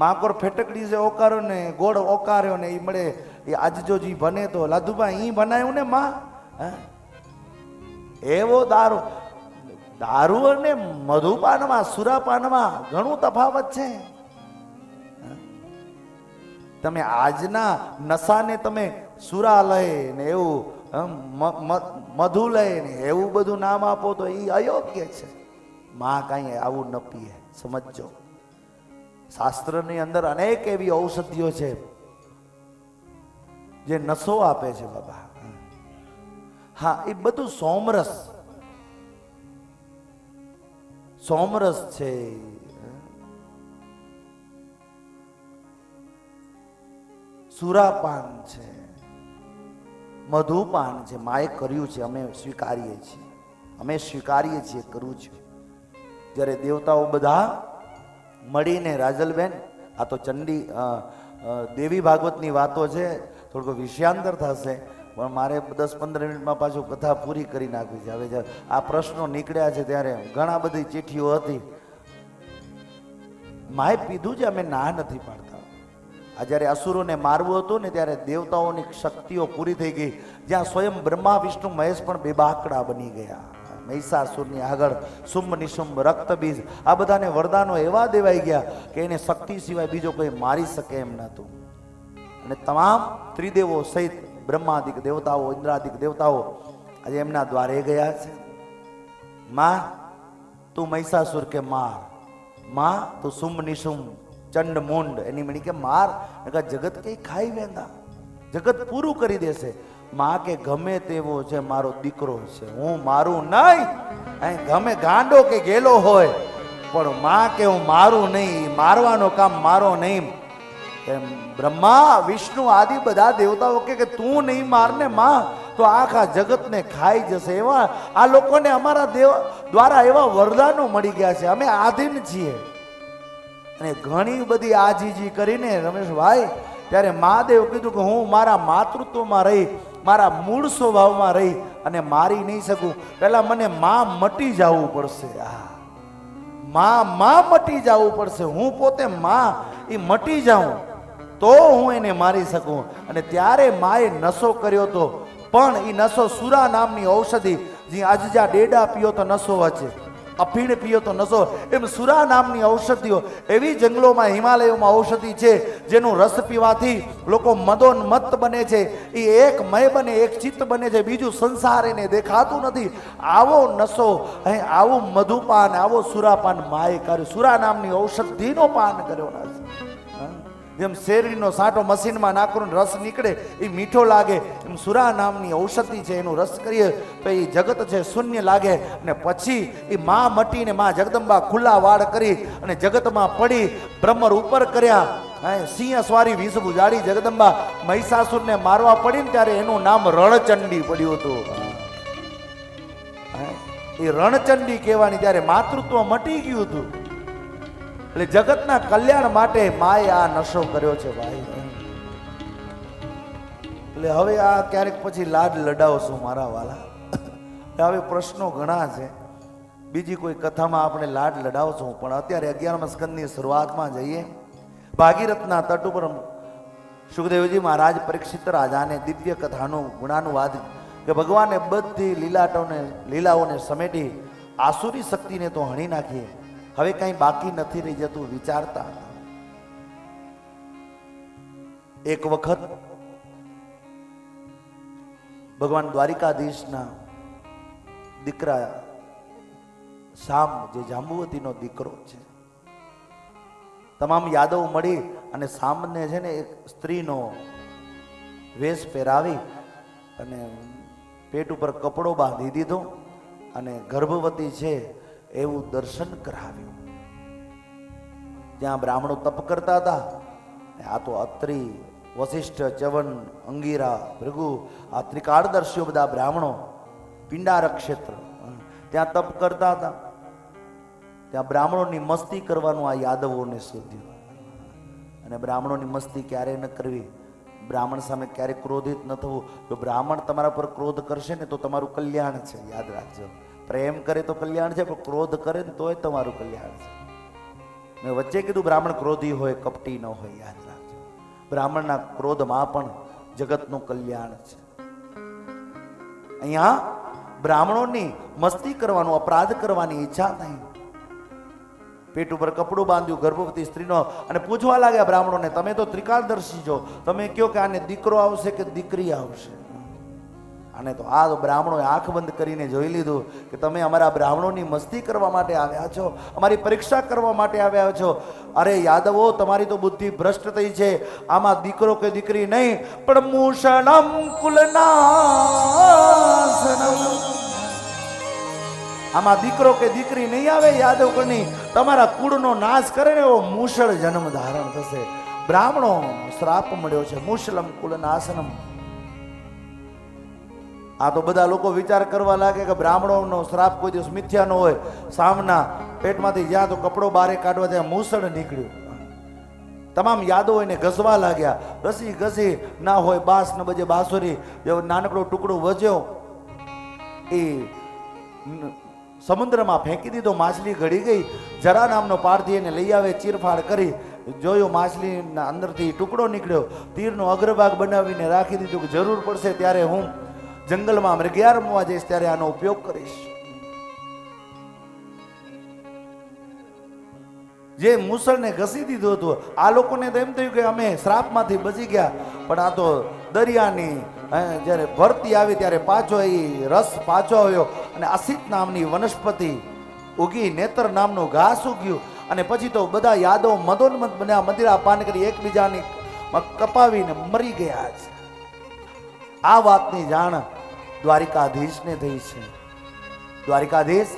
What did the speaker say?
માકોર ફેટકડી જે ઓકારો ને ગોળ ઓકાર્યો ને એ મળે એ આજ જો જી બને તો લાધુભાઈ ઈ બનાવ્યું ને માં એવો દારૂ દારૂ અને મધુપાનમાં સુરાપાનમાં ઘણું તફાવત છે. તમે આજના નશાને તમે સુરા લઈ ને એવું મધુ લઈ ને એવું બધું નામ આપો તો એ અયોગ્ય છે. માં કાંઈ આવું ન પીએ, સમજજો. શાસ્ત્રની અંદર અનેક એવી ઔષધિઓ છે જે નશો આપે છે બાબા. હા, એ બધું સોમરસ છે. સુરાપાન છે, મધુપાન છે. માએ કર્યું છે, અમે સ્વીકારીએ છીએ કરવું છે. જ્યારે દેવતાઓ બધા મળીને, રાજલબેન આ તો ચંડી દેવી ભાગવતની વાતો છે, થોડુંક વિષયાંતર થશે પણ મારે 10-15 મિનિટમાં પાછું કથા પૂરી કરી નાખવી છે. હવે આ પ્રશ્નો નીકળ્યા છે ત્યારે ઘણા બધી ચિઠ્ઠીઓ હતી. માએ પીધું છે, અમે ના નથી પાડતા. આ જ્યારે અસુરોને મારવું હતું ને ત્યારે દેવતાઓની શક્તિઓ પૂરી થઈ ગઈ, જ્યાં સ્વયં બ્રહ્મા વિષ્ણુ મહેશ પણ બેબાકડા બની ગયા. મહિષાસુરની આગળ શુંભ નિશુંભ રક્તબીજ આ બધાને વરદાનો એવા દેવાઈ ગયા કે એને શક્તિ સિવાય બીજો કોઈ મારી શકે એમ નહોતું. અને તમામ ત્રિદેવો સહિત બ્રહ્માદિક દેવતાઓ, ઇન્દ્રાદિક દેવતાઓ આજે એમના દ્વારે ગયા છે. માં તું મહિષાસુર કે માર, માં તું શુંભ નિશુંભ ચંડ મુંડ એની મણી કે માર, જગત કઈ ખાઈ વેંદા, જગત પૂરું કરી દેશે. માં કે ગમે તેવો છે મારો દીકરો છે, હું મારું નહીં. ગમે ગાંડો કે ગેલો હોય પણ માં કે હું મારું નહીં, મારવાનો કામ મારો નહીં. એમ બ્રહ્મા વિષ્ણુ આદિ બધા દેવતાઓ કે તું નહીં મારને માં તો આખા જગતને ખાઈ જશે. એવા આ લોકોને અમારા દેવ દ્વારા એવા વરદાનો મળી ગયા છે. અમે આધીન છીએ. અને ઘણી બધી આજીજી કરીને રમેશભાઈ ત્યારે મહાદેવ કીધું કે હું મારા માતૃત્વમાં રહી, મારા મૂળ સ્વભાવમાં રહી અને મારી નહીં શકું. પહેલા મને માં મટી જવું પડશે. માં મટી જવું પડશે. હું પોતે માં એ મટી જાઉં તો હું એને મારી શકું. અને ત્યારે માએ નશો કર્યો તો, પણ એ નશો સુરા નામની ઔષધિ, જે અજજા ડેડા પીયો તો નશો વચે, અફીણ પીયો તો નશો, એમ સુરા નામની ઔષધિઓ એવી જંગલોમાં હિમાલયોમાં ઔષધિ છે જેનું રસ પીવાથી લોકો મદોન્મત્ત બને છે. એ એક મય બને, એક ચિત્ત બને છે, બીજું સંસાર એને દેખાતું નથી. આવો નશો, આવું મધુપાન, આવો સુરાપાન માએ કર્યું. સુરા નામની ઔષધિનો પાન કર્યો નથી. જેમ શેરડીનો સાંટો મશીનમાં નાખવાનો રસ નીકળે એ મીઠો લાગે, એમ સુરા નામની ઔષધિ છે એનો રસ કરીએ તો એ જગત છે શૂન્ય લાગે. અને પછી એ માં મટીને માં જગદંબા ખુલ્લા વાળ કરી અને જગતમાં પડી બ્રહ્મર ઉપર કર્યા. સિંહ સ્વારી વિષ બુજાડી જગદંબા મહિષાસુરને મારવા પડી ને ત્યારે એનું નામ રણચંડી પડ્યું હતું. એ રણચંડી કહેવાની ત્યારે માતૃત્વ મટી ગયું હતું. એટલે જગતના કલ્યાણ માટે માએ આ નશો કર્યો છે ભાઈ. એટલે હવે આ ક્યારેક પછી લાડ લડાવશું મારા વાલા. હવે પ્રશ્નો ઘણા છે, બીજી કોઈ કથામાં આપણે લાડ લડાવશું. પણ અત્યારે 11મા સ્કંદની શરૂઆતમાં જઈએ. ભાગીરથના તટ ઉપર સુખદેવજી મહારાજ પરીક્ષિત રાજાને દિવ્ય કથાનું ગુણાનુવાદ કે ભગવાને બધી લીલાઓને સમેટી આસુરી શક્તિને તો હણી નાખીએ, હવે કઈ બાકી નથી રહી જતું વિચારતા. એક વખત ભગવાન દ્વારિકાધીશના દીકરા શામ, જે જાંબુવતીનો દીકરો છે, તમામ યાદવ મળી અને શામને છે ને એક સ્ત્રીનો વેશ પહેરાવી અને પેટ ઉપર કપડો બાંધી દીધો અને ગર્ભવતી છે એવું દર્શન કરાવ્યું. ત્યાં બ્રાહ્મણો તપ કરતા હતા. આ તો અત્રિ, વશિષ્ઠ, ચવન, અંગીરા, ભૃગુ, આ ત્રિકાળદર્શીઓ બધા બ્રાહ્મણો પિંડારક ક્ષેત્ર ત્યાં તપ કરતા હતા. ત્યાં બ્રાહ્મણોની મસ્તી કરવાનું આ યાદવોને શોધ્યું. અને બ્રાહ્મણોની મસ્તી ક્યારે ન કરવી, બ્રાહ્મણ સામે ક્યારે ક્રોધિત ન થવું. જો બ્રાહ્મણ તમારા પર ક્રોધ કરશે ને તો તમારું કલ્યાણ છે, યાદ રાખજો. પ્રેમ કરે તો કલ્યાણ છે, પણ ક્રોધ કરે ને તોય તમારું કલ્યાણ છે. મેં વચ્ચે કીધું બ્રાહ્મણ ક્રોધી હોય, કપટી ન હોય, યાદ રાખજો. બ્રાહ્મણના ક્રોધમાં પણ જગતનું કલ્યાણ છે. અહીંયા બ્રાહ્મણોની મસ્તી કરવાનું, અપરાધ કરવાની ઈચ્છા નહીં. પેટ ઉપર કપડું બાંધ્યું ગર્ભવતી સ્ત્રીનો અને પૂછવા લાગ્યા બ્રાહ્મણોને, તમે તો ત્રિકાળદર્શી છો, તમે કહો કે આને દીકરો આવશે કે દીકરી આવશે? અને તો આ બ્રાહ્મણોએ આંખ બંધ કરીને જોઈ લીધું કે તમે અમારા બ્રાહ્મણોની મસ્તી કરવા માટે આવ્યા છો, અમારી પરીક્ષા કરવા માટે આવ્યા છો. અરે યાદવો, તમારી તો બુદ્ધિ ભ્રષ્ટ થઈ છે. આમાં દીકરો કે દીકરી નહીં, પણ મૂષણમ કુલનાશનમ. આમાં દીકરો કે દીકરી નહીં આવે યાદવ કરની, તમારા કુળનો નાશ કરે ને એવો મૂષળ જન્મ ધારણ થશે. બ્રાહ્મણો શ્રાપ મળ્યો છે, મૂષલમ કુલનાશનમ. આ તો બધા લોકો વિચાર કરવા લાગે કે બ્રાહ્મણોનો શ્રાપ કોઈ દિવસ મિથ્યા ન હોય. સામના પેટમાંથી જ્યાં તો કપડો બારે કાઢવા ત્યાં મૂસળ નીકળ્યું. તમામ યાદો એને ઘસવા લાગ્યા. ઘસી ઘસી ના હોય બાસ ન બજે બાંસુરી જેવો નાનકડો ટુકડો વજ્યો એ સમુદ્રમાં ફેંકી દીધો. માછલી ઘડી ગઈ. જરા નામનો પારધી એને લઈ આવે, ચીરફાડ કરી જોયો, માછલીના અંદરથી ટુકડો નીકળ્યો. તીરનો અગ્રભાગ બનાવીને રાખી દીધું કે જરૂર પડશે ત્યારે હું જંગલમાં મૃગયા રમવા જઈશ ત્યારે આનો ઉપયોગ કરીશ. જે મૂસળને ઘસી દીધું હતું, આ લોકોને તો એમ થયું કે અમે શ્રાપમાંથી બચી ગયા, પણ આ તો દરિયાની જ્યારે ભરતી આવી ત્યારે પાછો એ રસ પાછો આવ્યો અને અસિત નામની વનસ્પતિ ઉગી, નેત્ર નામનું ઘાસ ઉગ્યું અને પછી તો બધા યાદવ મદોન્મત બન્યા, મદિરા પાન કરી એકબીજાની કપાવીને મરી ગયા છે. આ વાતની જાણ દ્વારિકાધીશને થઈ છે. દ્વારિકાધીશ